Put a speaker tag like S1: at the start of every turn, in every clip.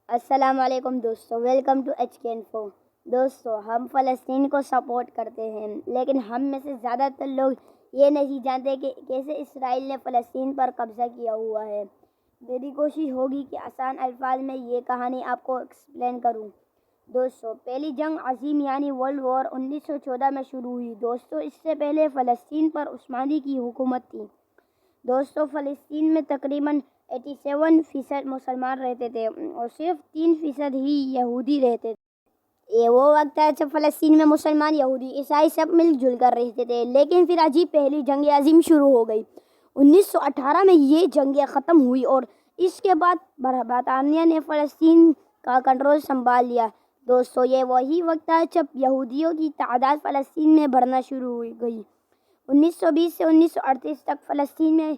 S1: السلام علیکم دوستو، ویلکم ٹو ایچ کے انفو۔ دوستو، ہم فلسطین کو سپورٹ کرتے ہیں، لیکن ہم میں سے زیادہ تر لوگ یہ نہیں جانتے کہ کیسے اسرائیل نے فلسطین پر قبضہ کیا ہوا ہے۔ میری کوشش ہوگی کہ آسان الفاظ میں یہ کہانی آپ کو ایکسپلین کروں۔ دوستو، پہلی جنگ عظیم یعنی ورلڈ وار 1914 میں شروع ہوئی۔ دوستو، اس سے پہلے فلسطین پر عثمانی کی حکومت تھی۔ دوستو، فلسطین میں تقریباً 87% مسلمان رہتے تھے اور صرف 3% ہی یہودی رہتے تھے۔ یہ وہ وقت تھا جب فلسطین میں مسلمان، یہودی، عیسائی سب مل جل کر رہتے تھے۔ لیکن پھر عجیب پہلی جنگ عظیم شروع ہو گئی۔ 1918 میں یہ جنگ ختم ہوئی اور اس کے بعد برطانیہ نے فلسطین کا کنٹرول سنبھال لیا۔ دوستو، یہ وہی وقت تھا جب یہودیوں کی تعداد فلسطین میں بڑھنا شروع ہو گئی۔ 1920 سے 1938 تک فلسطین میں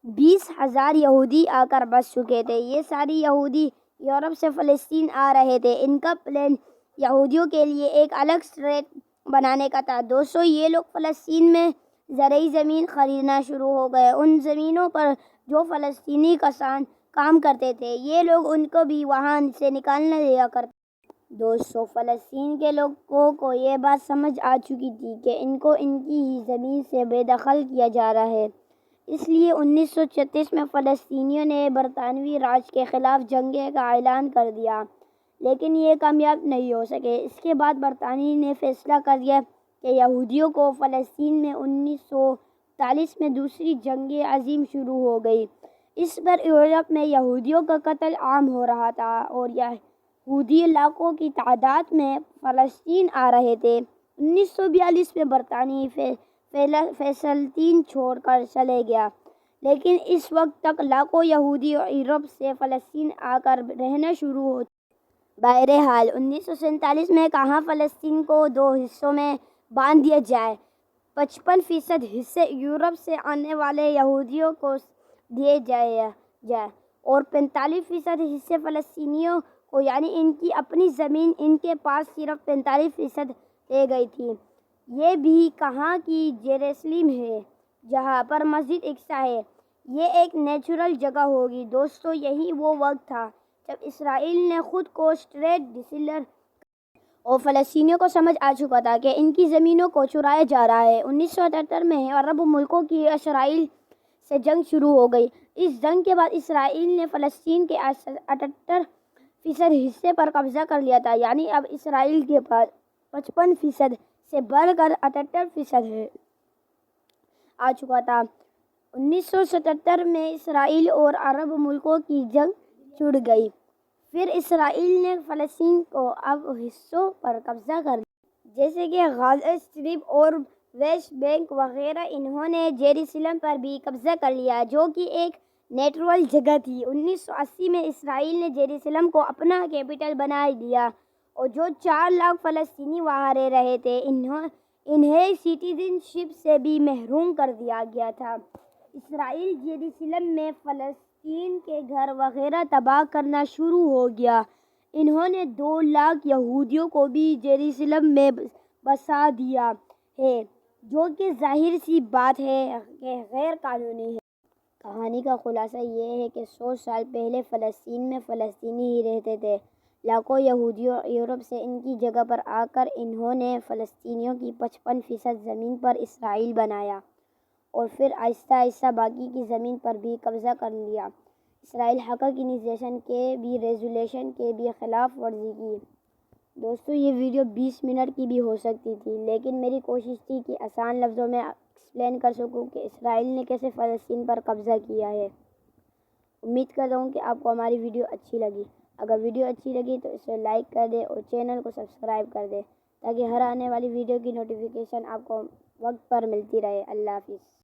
S1: 20,000 یہودی آ کر بس چکے تھے۔ یہ سارے یہودی یورپ سے فلسطین آ رہے تھے۔ ان کا پلان یہودیوں کے لیے ایک الگ اسٹیٹ بنانے کا تھا۔ دوستو، یہ لوگ فلسطین میں زرعی زمین خریدنا شروع ہو گئے۔ ان زمینوں پر جو فلسطینی کسان کام کرتے تھے، یہ لوگ ان کو بھی وہاں سے نکال دیا کرتے تھے۔ دوستو، فلسطین کے لوگوں کو یہ بات سمجھ آ چکی تھی کہ ان کو ان کی ہی زمین سے بے دخل کیا جا رہا ہے۔ اس لیے 1936 میں فلسطینیوں نے برطانوی راج کے خلاف جنگ کا اعلان کر دیا، لیکن یہ کامیاب نہیں ہو سکے۔ اس کے بعد برطانیہ نے فیصلہ کر لیا کہ یہودیوں کو فلسطین میں 1939 میں دوسری جنگ عظیم شروع ہو گئی۔ اس پر یورپ میں یہودیوں کا قتل عام ہو رہا تھا اور یہودی لاکھوں کی تعداد میں فلسطین آ رہے تھے۔ 1942 میں برطانیہ فلسطین چھوڑ کر چلے گیا، لیکن اس وقت تک لاکھوں یہودی یورپ سے فلسطین آ کر رہنا شروع ہو چکے۔ بہرحال 1947 میں کہا فلسطین کو دو حصوں میں بانٹ دیا جائے۔ 55% حصے یورپ سے آنے والے یہودیوں کو دیے جائے اور 45% حصے فلسطینیوں کو، یعنی ان کی اپنی زمین۔ ان کے پاس صرف 45% رہ گئی تھی۔ یہ بھی کہا کہ یروشلم ہے، جہاں پر مسجد اقصیٰ ہے، یہ ایک نیچرل جگہ ہوگی۔ دوستو، یہی وہ وقت تھا جب اسرائیل نے خود کو اسٹیٹ ڈکلیئر اور فلسطینیوں کو سمجھ آ چکا تھا کہ ان کی زمینوں کو چرایا جا رہا ہے۔ 1978 میں عرب ملکوں کی اسرائیل سے جنگ شروع ہو گئی۔ اس جنگ کے بعد اسرائیل نے فلسطین کے 78% حصے پر قبضہ کر لیا تھا، یعنی اب اسرائیل کے پاس 55% سے بڑھ کر 78% آ چکا تھا۔ 1977 میں اسرائیل اور عرب ملکوں کی جنگ چھڑ گئی۔ پھر اسرائیل نے فلسطین کو اب حصوں پر قبضہ کر لیا، جیسے کہ غزہ اسٹرپ اور ویسٹ بینک وغیرہ۔ انہوں نے یروشلم پر بھی قبضہ کر لیا، جو کہ ایک نیچرل جگہ تھی۔ 1980 میں اسرائیل نے یروشلم کو اپنا کیپٹل بنا لیا اور جو 4 لاکھ فلسطینی وہاں رہ رہے تھے، انہیں سٹیزن شپ سے بھی محروم کر دیا گیا تھا۔ اسرائیل یروشلم میں فلسطین کے گھر وغیرہ تباہ کرنا شروع ہو گیا۔ انہوں نے 2 لاکھ یہودیوں کو بھی یروشلم میں بسا دیا ہے، جو کہ ظاہر سی بات ہے کہ غیر قانونی ہے۔ کہانی کا خلاصہ یہ ہے کہ 100 سال پہلے فلسطین میں فلسطینی ہی رہتے تھے۔ لاکھوں یہودی یورپ سے ان کی جگہ پر آ کر انہوں نے فلسطینیوں کی 55% زمین پر اسرائیل بنایا اور پھر آہستہ آہستہ باقی کی زمین پر بھی قبضہ کر لیا۔ اسرائیل حقانیزیشن کے بھی ریزولوشن کے بھی خلاف ورزی کی۔ دوستو، یہ ویڈیو 20 منٹ کی بھی ہو سکتی تھی، لیکن میری کوشش تھی کہ آسان لفظوں میں ایکسپلین کر سکوں کہ اسرائیل نے کیسے فلسطین پر قبضہ کیا ہے۔ امید کرتا ہوں کہ آپ کو ہماری ویڈیو اچھی لگی۔ اگر ویڈیو اچھی لگی تو اسے لائک کر دیں اور چینل کو سبسکرائب کر دیں، تاکہ ہر آنے والی ویڈیو کی نوٹیفیکیشن آپ کو وقت پر ملتی رہے۔ اللہ حافظ۔